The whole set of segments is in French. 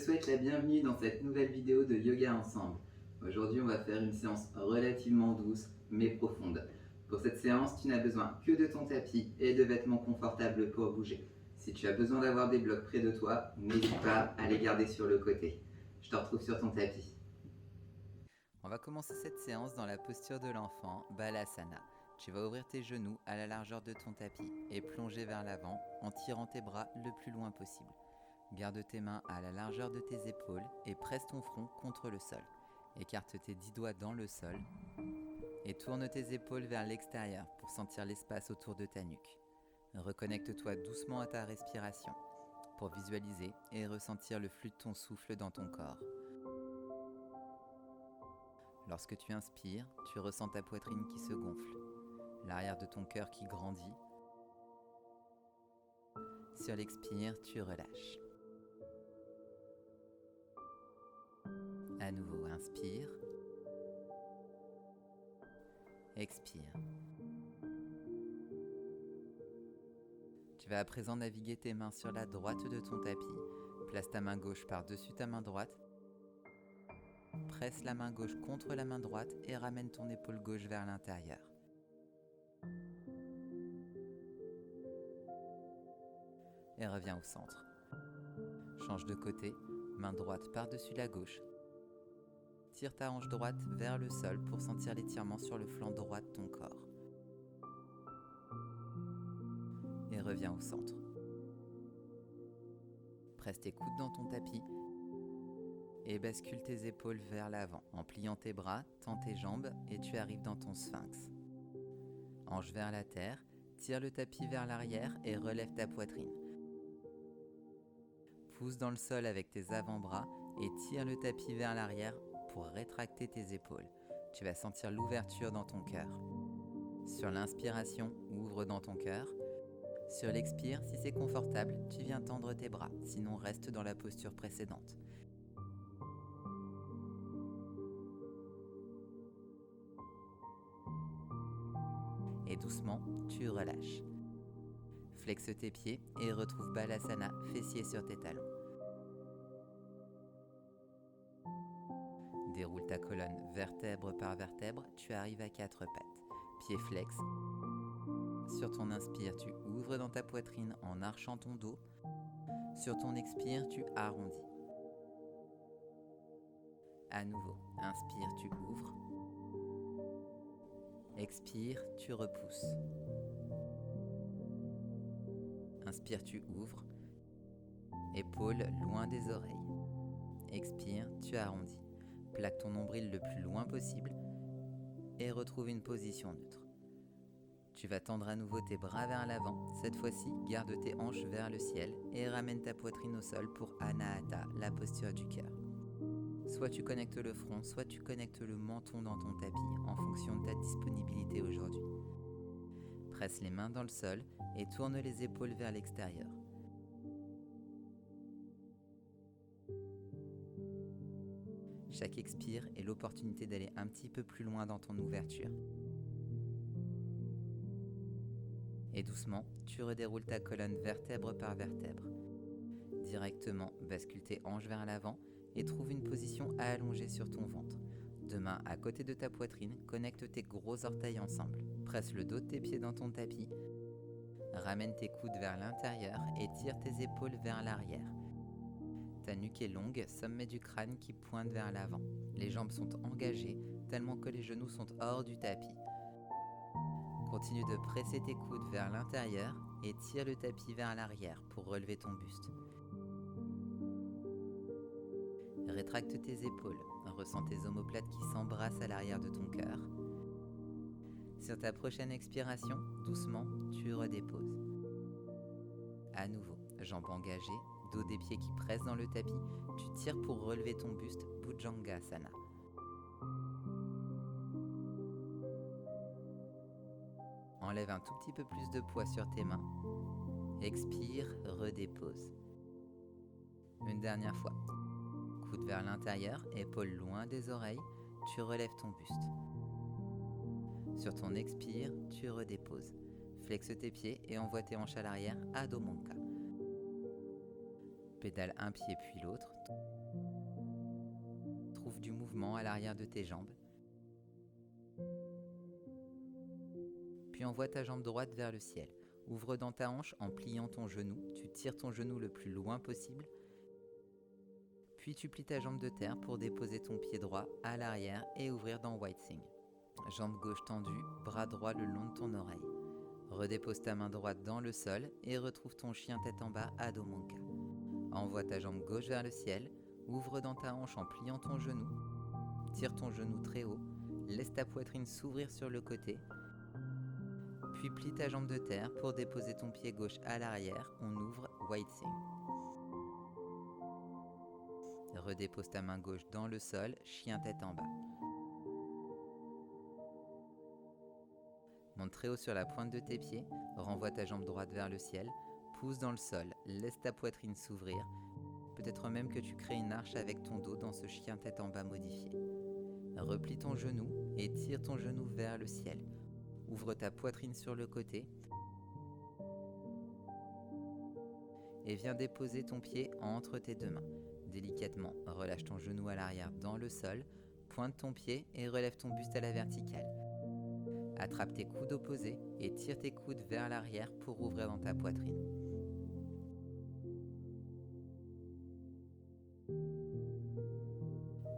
souhaite la bienvenue dans cette nouvelle vidéo de Yoga Ensemble. Aujourd'hui, on va faire une séance relativement douce mais profonde. Pour cette séance, tu n'as besoin que de ton tapis et de vêtements confortables pour bouger. Si tu as besoin d'avoir des blocs près de toi, n'hésite pas à les garder sur le côté. Je te retrouve sur ton tapis. On va commencer cette séance dans la posture de l'enfant, Balasana. Tu vas ouvrir tes genoux à la largeur de ton tapis et plonger vers l'avant en tirant tes bras le plus loin possible. Garde tes mains à la largeur de tes épaules et presse ton front contre le sol. Écarte tes 10 doigts dans le sol et tourne tes épaules vers l'extérieur pour sentir l'espace autour de ta nuque. Reconnecte-toi doucement à ta respiration pour visualiser et ressentir le flux de ton souffle dans ton corps. Lorsque tu inspires, tu ressens ta poitrine qui se gonfle, l'arrière de ton cœur qui grandit. Sur l'expire, tu relâches. À nouveau, inspire. Expire. Tu vas à présent naviguer tes mains sur la droite de ton tapis. Place ta main gauche par-dessus ta main droite. Presse la main gauche contre la main droite et ramène ton épaule gauche vers l'intérieur. Et reviens au centre. Change de côté, main droite par-dessus la gauche. Tire ta hanche droite vers le sol pour sentir l'étirement sur le flanc droit de ton corps. Et reviens au centre. Presse tes coudes dans ton tapis et bascule tes épaules vers l'avant. En pliant tes bras, tends tes jambes et tu arrives dans ton sphinx. Hanche vers la terre, tire le tapis vers l'arrière et relève ta poitrine. Pousse dans le sol avec tes avant-bras et tire le tapis vers l'arrière pour rétracter tes épaules. Tu vas sentir l'ouverture dans ton cœur. Sur l'inspiration, ouvre dans ton cœur. Sur l'expire, si c'est confortable, tu viens tendre tes bras, sinon reste dans la posture précédente. Et doucement, tu relâches. Flexe tes pieds et retrouve Balasana, fessiers sur tes talons. Déroule ta colonne vertèbre par vertèbre, tu arrives à 4 pattes. Pieds flex. Sur ton inspire, tu ouvres dans ta poitrine en archant ton dos. Sur ton expire, tu arrondis. À nouveau, inspire, tu ouvres. Expire, tu repousses. Inspire, tu ouvres. Épaules loin des oreilles. Expire, tu arrondis. Plaque ton nombril le plus loin possible et retrouve une position neutre. Tu vas tendre à nouveau tes bras vers l'avant. Cette fois-ci, garde tes hanches vers le ciel et ramène ta poitrine au sol pour Anahata, la posture du cœur. Soit tu connectes le front, soit tu connectes le menton dans ton tapis en fonction de ta disponibilité aujourd'hui. Presse les mains dans le sol et tourne les épaules vers l'extérieur. Chaque expire est l'opportunité d'aller un petit peu plus loin dans ton ouverture. Et doucement, tu redéroules ta colonne vertèbre par vertèbre. Directement, bascule tes hanches vers l'avant et trouve une position allongée sur ton ventre. Deux mains à côté de ta poitrine, connecte tes gros orteils ensemble. Presse le dos de tes pieds dans ton tapis. Ramène tes coudes vers l'intérieur et tire tes épaules vers l'arrière. Ta nuque est longue, sommet du crâne qui pointe vers l'avant. Les jambes sont engagées tellement que les genoux sont hors du tapis. Continue de presser tes coudes vers l'intérieur et tire le tapis vers l'arrière pour relever ton buste. Rétracte tes épaules, ressens tes omoplates qui s'embrassent à l'arrière de ton cœur. Sur ta prochaine expiration, doucement, tu redéposes. À nouveau, jambes engagées, dos des pieds qui pressent dans le tapis, tu tires pour relever ton buste, Bhujangasana. Enlève un tout petit peu plus de poids sur tes mains. Expire, redépose. Une dernière fois. Coude vers l'intérieur, épaules loin des oreilles, tu relèves ton buste. Sur ton expire, tu redéposes. Flexe tes pieds et envoie tes hanches à l'arrière, Adho Mukha. Pédale un pied puis l'autre, Trouve du mouvement à l'arrière de tes jambes. Puis envoie ta jambe droite vers le ciel. Ouvre dans ta hanche en pliant ton genou. Tu tires ton genou le plus loin possible. Puis tu plies ta jambe de terre pour déposer ton pied droit à l'arrière et ouvrir dans White Thing. Jambe gauche tendue, bras droit le long de ton oreille. Redépose ta main droite dans le sol et retrouve ton chien tête en bas Adho Mukha. Envoie ta jambe gauche vers le ciel. Ouvre dans ta hanche en pliant ton genou. Tire ton genou très haut. Laisse ta poitrine s'ouvrir sur le côté. Puis plie ta jambe de terre pour déposer ton pied gauche à l'arrière. On ouvre White Thing. Redépose ta main gauche dans le sol, chien tête en bas. Monte très haut sur la pointe de tes pieds, renvoie ta jambe droite vers le ciel, pousse dans le sol, laisse ta poitrine s'ouvrir. Peut-être même que tu crées une arche avec ton dos dans ce chien tête en bas modifié. Replie ton genou et tire ton genou vers le ciel. Ouvre ta poitrine sur le côté et viens déposer ton pied entre tes deux mains. Délicatement, relâche ton genou à l'arrière dans le sol, pointe ton pied et relève ton buste à la verticale. Attrape tes coudes opposés et tire tes coudes vers l'arrière pour ouvrir dans ta poitrine.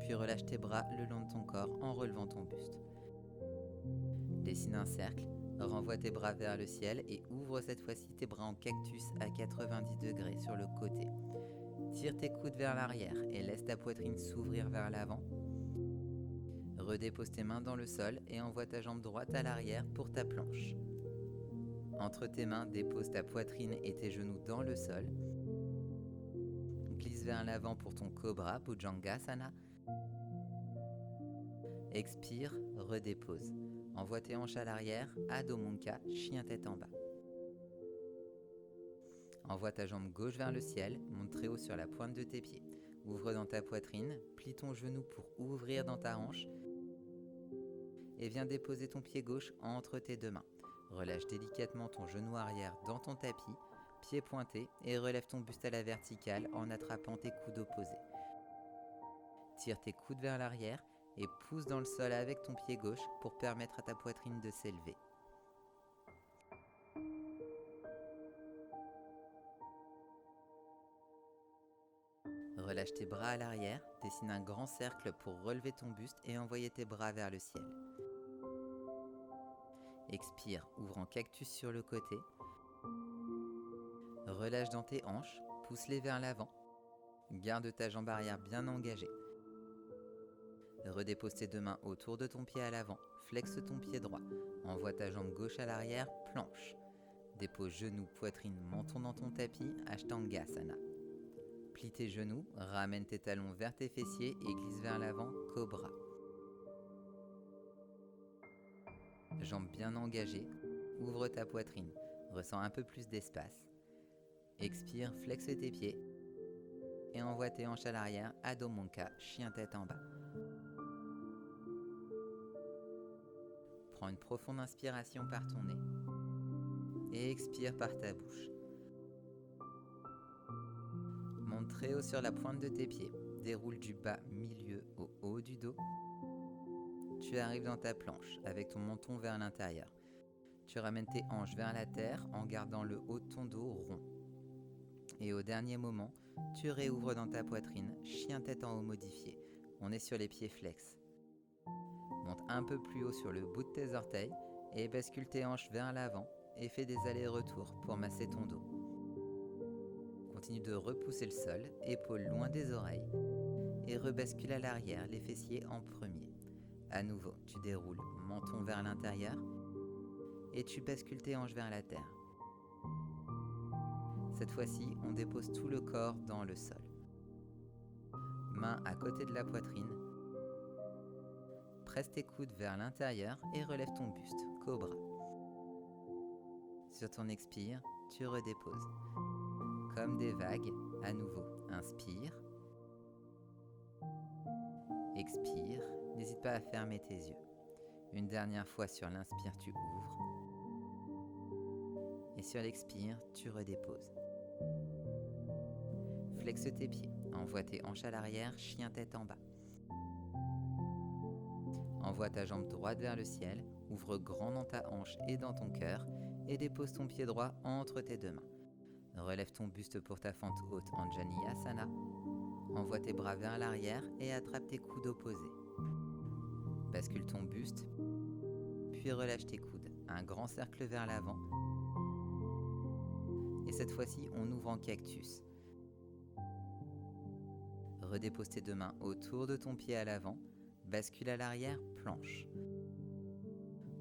Puis relâche tes bras le long de ton corps en relevant ton buste. Dessine un cercle, renvoie tes bras vers le ciel et ouvre cette fois-ci tes bras en cactus à 90 degrés sur le côté. Tire tes coudes vers l'arrière et laisse ta poitrine s'ouvrir vers l'avant. Redépose tes mains dans le sol et envoie ta jambe droite à l'arrière pour ta planche. Entre tes mains, dépose ta poitrine et tes genoux dans le sol. Glisse vers l'avant pour ton cobra, Bhujangasana. Expire, redépose. Envoie tes hanches à l'arrière, Adho Mukha, chien tête en bas. Envoie ta jambe gauche vers le ciel, monte très haut sur la pointe de tes pieds. Ouvre dans ta poitrine, plie ton genou pour ouvrir dans ta hanche et viens déposer ton pied gauche entre tes deux mains. Relâche délicatement ton genou arrière dans ton tapis, pied pointé et relève ton buste à la verticale en attrapant tes coudes opposés. Tire tes coudes vers l'arrière et pousse dans le sol avec ton pied gauche pour permettre à ta poitrine de s'élever. Relâche tes bras à l'arrière, dessine un grand cercle pour relever ton buste et envoyer tes bras vers le ciel. Expire, ouvre en cactus sur le côté. Relâche dans tes hanches, pousse-les vers l'avant. Garde ta jambe arrière bien engagée. Redépose tes deux mains autour de ton pied à l'avant, flexe ton pied droit. Envoie ta jambe gauche à l'arrière, planche. Dépose genoux, poitrine, menton dans ton tapis, Ashtangasana. Plie tes genoux, ramène tes talons vers tes fessiers et glisse vers l'avant, cobra. Jambes bien engagées, ouvre ta poitrine, ressens un peu plus d'espace. Expire, flexe tes pieds et envoie tes hanches à l'arrière, Adho Mukha, chien tête en bas. Prends une profonde inspiration par ton nez et expire par ta bouche. Monte très haut sur la pointe de tes pieds, déroule du bas milieu au haut du dos. Tu arrives dans ta planche avec ton menton vers l'intérieur. Tu ramènes tes hanches vers la terre en gardant le haut de ton dos rond. Et au dernier moment, tu réouvres dans ta poitrine, chien tête en haut modifié. On est sur les pieds flex. Monte un peu plus haut sur le bout de tes orteils et bascule tes hanches vers l'avant et fais des allers-retours pour masser ton dos. Continue de repousser le sol, épaules loin des oreilles et rebascule à l'arrière, les fessiers en premier. À nouveau, tu déroules menton vers l'intérieur et tu bascules tes hanches vers la terre. Cette fois-ci, on dépose tout le corps dans le sol. Main à côté de la poitrine. Presse tes coudes vers l'intérieur et relève ton buste, cobra. Sur ton expire, tu redéposes. Comme des vagues, à nouveau, inspire. Expire, n'hésite pas à fermer tes yeux. Une dernière fois sur l'inspire, tu ouvres. Et sur l'expire, tu redéposes. Flexe tes pieds, Envoie tes hanches à l'arrière, chien tête en bas. Envoie ta jambe droite vers le ciel, ouvre grand dans ta hanche et dans ton cœur et dépose ton pied droit entre tes deux mains. Relève ton buste pour ta fente haute Anjaneyasana. Envoie tes bras vers l'arrière et attrape tes coudes opposés. Bascule ton buste, puis relâche tes coudes. Un grand cercle vers l'avant. Et cette fois-ci, on ouvre en cactus. Redépose tes deux mains autour de ton pied à l'avant. Bascule à l'arrière, planche.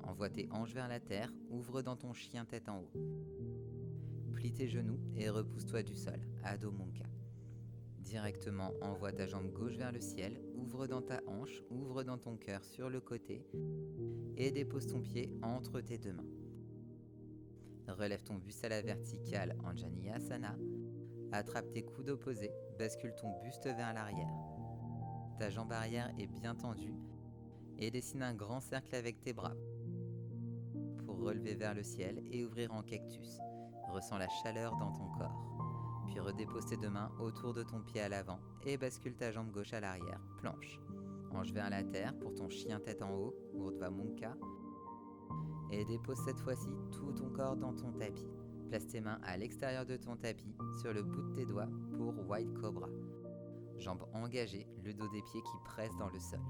Envoie tes hanches vers la terre, ouvre dans ton chien tête en haut. Plie tes genoux et repousse-toi du sol, Adho Mukha. Directement, envoie ta jambe gauche vers le ciel, ouvre dans ta hanche, ouvre dans ton cœur sur le côté et dépose ton pied entre tes deux mains. Relève ton buste à la verticale, Anjaneyasana. Attrape tes coudes opposés, bascule ton buste vers l'arrière. Ta jambe arrière est bien tendue et dessine un grand cercle avec tes bras pour relever vers le ciel et ouvrir en cactus. Ressens la chaleur dans ton corps. Puis redépose tes deux mains autour de ton pied à l'avant et bascule ta jambe gauche à l'arrière, planche. Hanche vers la terre pour ton chien tête en haut, Urdhva Mukha. Et dépose cette fois-ci tout ton corps dans ton tapis. Place tes mains à l'extérieur de ton tapis, sur le bout de tes doigts pour White Cobra. Jambes engagées, le dos des pieds qui pressent dans le sol.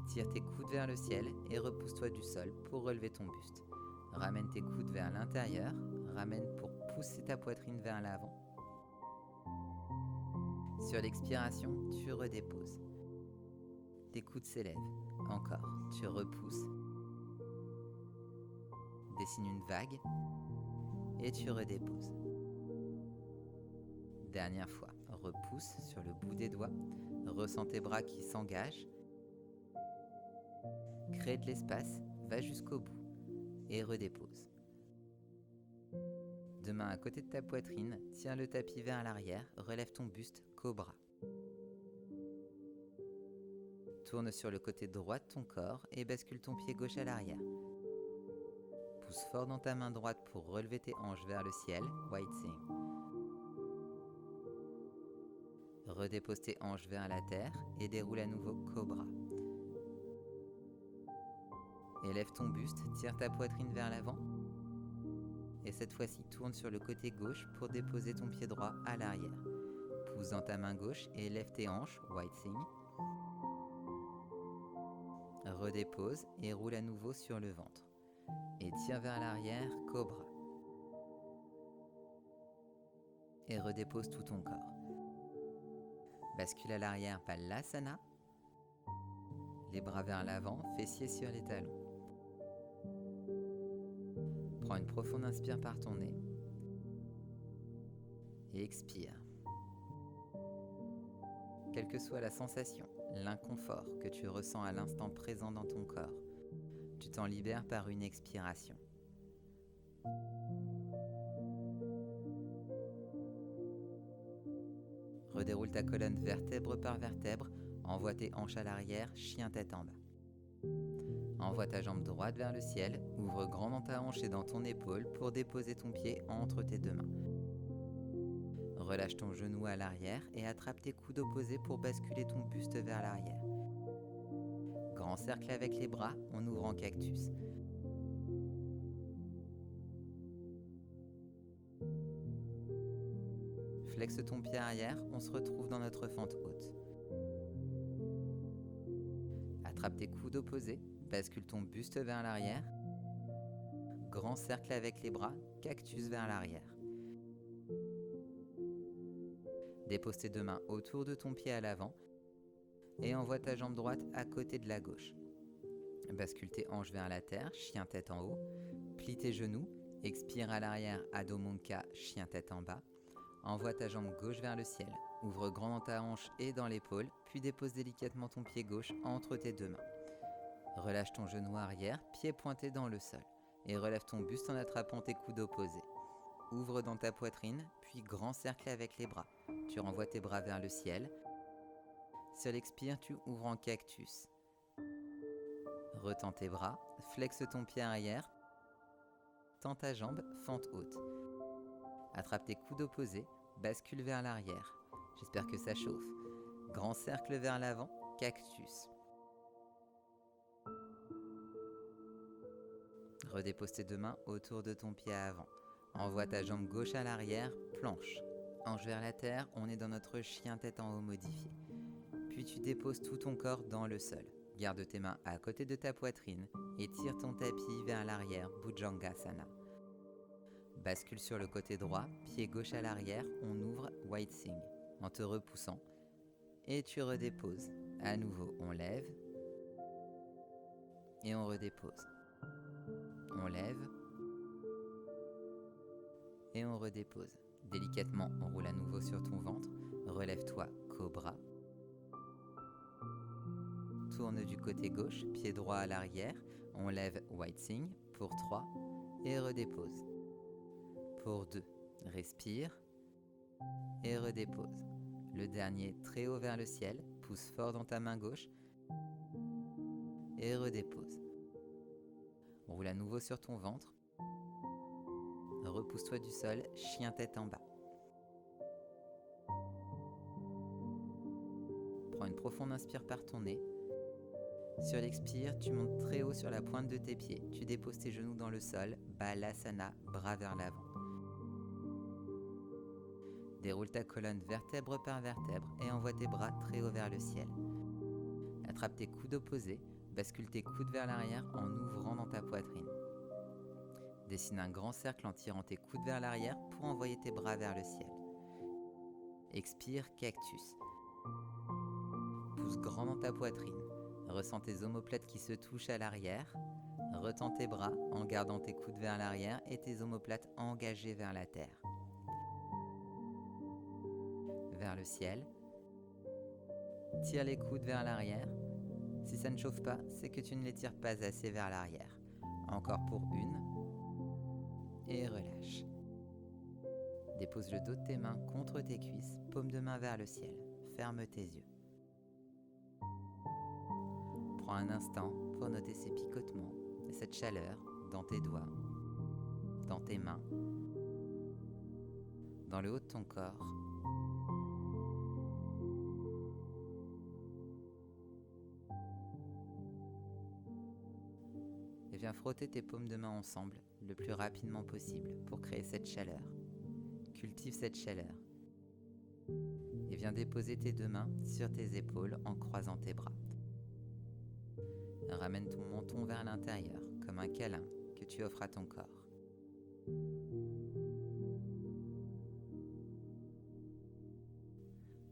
Tire tes coudes vers le ciel et repousse-toi du sol pour relever ton buste. Ramène tes coudes vers l'intérieur, ramène pour pousser ta poitrine vers l'avant. Sur l'expiration, tu redéposes. Tes coudes s'élèvent. Encore, tu repousses. Dessine une vague et tu redéposes. Dernière fois, repousse sur le bout des doigts, ressens tes bras qui s'engagent. Crée de l'espace, va jusqu'au bout et redépose. Deux mains à côté de ta poitrine, tiens le tapis vers l'arrière, relève ton buste, cobra. Tourne sur le côté droit de ton corps et bascule ton pied gauche à l'arrière. Pousse fort dans ta main droite pour relever tes hanches vers le ciel, White Thing. Redépose tes hanches vers la terre et déroule à nouveau cobra. Élève ton buste, tire ta poitrine vers l'avant. Et cette fois-ci, tourne sur le côté gauche pour déposer ton pied droit à l'arrière. Pousse dans ta main gauche et élève tes hanches, White Thing. Redépose et roule à nouveau sur le ventre. Et tire vers l'arrière, cobra. Et redépose tout ton corps. Bascule à l'arrière, Balasana. Les bras vers l'avant, fessiers sur les talons. Prends une profonde inspire par ton nez. Et expire. Quelle que soit la sensation, l'inconfort que tu ressens à l'instant présent dans ton corps, tu t'en libères par une expiration. Redéroule ta colonne vertèbre par vertèbre, envoie tes hanches à l'arrière, chien tête en bas. Envoie ta jambe droite vers le ciel, ouvre grand dans ta hanche et dans ton épaule pour déposer ton pied entre tes deux mains. Relâche ton genou à l'arrière et attrape tes coudes opposés pour basculer ton buste vers l'arrière. Grand cercle avec les bras, on ouvre en cactus. Flexe ton pied arrière, on se retrouve dans notre fente haute. Attrape tes coudes opposés, bascule ton buste vers l'arrière. Grand cercle avec les bras, cactus vers l'arrière. Dépose tes deux mains autour de ton pied à l'avant et envoie ta jambe droite à côté de la gauche. Bascule tes hanches vers la terre, chien tête en haut. Plie tes genoux, expire à l'arrière, Adho Mukha, chien tête en bas. Envoie ta jambe gauche vers le ciel, ouvre grand dans ta hanche et dans l'épaule, puis dépose délicatement ton pied gauche entre tes deux mains. Relâche ton genou arrière, pied pointé dans le sol, et relève ton buste en attrapant tes coudes opposés. Ouvre dans ta poitrine, puis grand cercle avec les bras. Tu renvoies tes bras vers le ciel. Sur l'expire, tu ouvres en cactus. Retends tes bras, flexe ton pied arrière, tends ta jambe, fente haute. Attrape tes coudes opposés, bascule vers l'arrière. J'espère que ça chauffe. Grand cercle vers l'avant, cactus. Redépose tes deux mains autour de ton pied avant. Envoie ta jambe gauche à l'arrière, planche. Hanche vers la terre, on est dans notre chien tête en haut modifié. Puis tu déposes tout ton corps dans le sol. Garde tes mains à côté de ta poitrine et tire ton tapis vers l'arrière, Bhujangasana. Bascule sur le côté droit, pied gauche à l'arrière, on ouvre White Thing en te repoussant. Et tu redéposes. À nouveau, on lève et on redépose. On lève et on redépose. Délicatement, on roule à nouveau sur ton ventre. Relève-toi, cobra. Tourne du côté gauche, pied droit à l'arrière. On lève White Thing pour 3 et redépose. Pour 2, respire et redépose. Le dernier, très haut vers le ciel, pousse fort dans ta main gauche et redépose. Roule à nouveau sur ton ventre. Repousse-toi du sol, chien tête en bas. Prends une profonde inspire par ton nez. Sur l'expire, tu montes très haut sur la pointe de tes pieds. Tu déposes tes genoux dans le sol, Balasana, bras vers l'avant. Déroule ta colonne vertèbre par vertèbre et envoie tes bras très haut vers le ciel. Attrape tes coudes opposés, bascule tes coudes vers l'arrière en ouvrant dans ta poitrine. Dessine un grand cercle en tirant tes coudes vers l'arrière pour envoyer tes bras vers le ciel. Expire, cactus. Pousse grand dans ta poitrine. Ressens tes omoplates qui se touchent à l'arrière. Retends tes bras en gardant tes coudes vers l'arrière et tes omoplates engagées vers la terre. Vers le ciel. Tire les coudes vers l'arrière. Si ça ne chauffe pas, c'est que tu ne les tires pas assez vers l'arrière. Encore pour 1. Et relâche. Dépose le dos de tes mains contre tes cuisses, paume de main vers le ciel. Ferme tes yeux. Prends un instant pour noter ces picotements et cette chaleur dans tes doigts, dans tes mains, dans le haut de ton corps. Et viens frotter tes paumes de main ensemble le plus rapidement possible pour créer cette chaleur. Cultive cette chaleur. Et viens déposer tes deux mains sur tes épaules en croisant tes bras. Ramène ton menton vers l'intérieur, comme un câlin que tu offres à ton corps.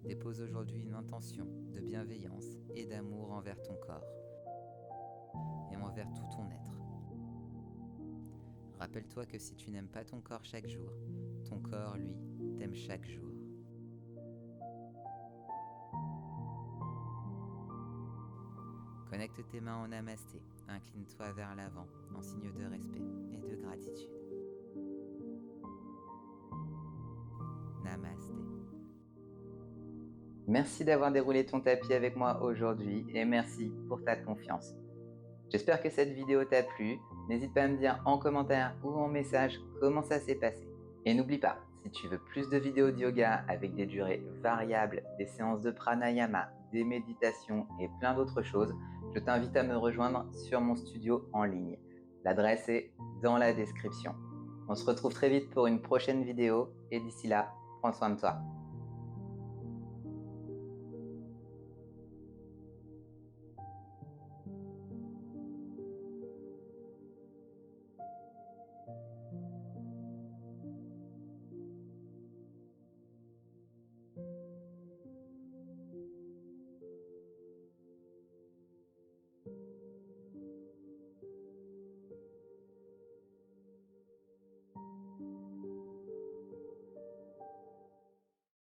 Dépose aujourd'hui une intention de bienveillance et d'amour envers ton corps et envers tout ton être. Rappelle-toi que si tu n'aimes pas ton corps chaque jour, ton corps, lui, t'aime chaque jour. Connecte tes mains en namasté, incline-toi vers l'avant en signe de respect et de gratitude. Namasté. Merci d'avoir déroulé ton tapis avec moi aujourd'hui et merci pour ta confiance. J'espère que cette vidéo t'a plu. N'hésite pas à me dire en commentaire ou en message comment ça s'est passé. Et n'oublie pas, si tu veux plus de vidéos de yoga avec des durées variables, des séances de pranayama, des méditations et plein d'autres choses, je t'invite à me rejoindre sur mon studio en ligne. L'adresse est dans la description. On se retrouve très vite pour une prochaine vidéo et d'ici là, prends soin de toi.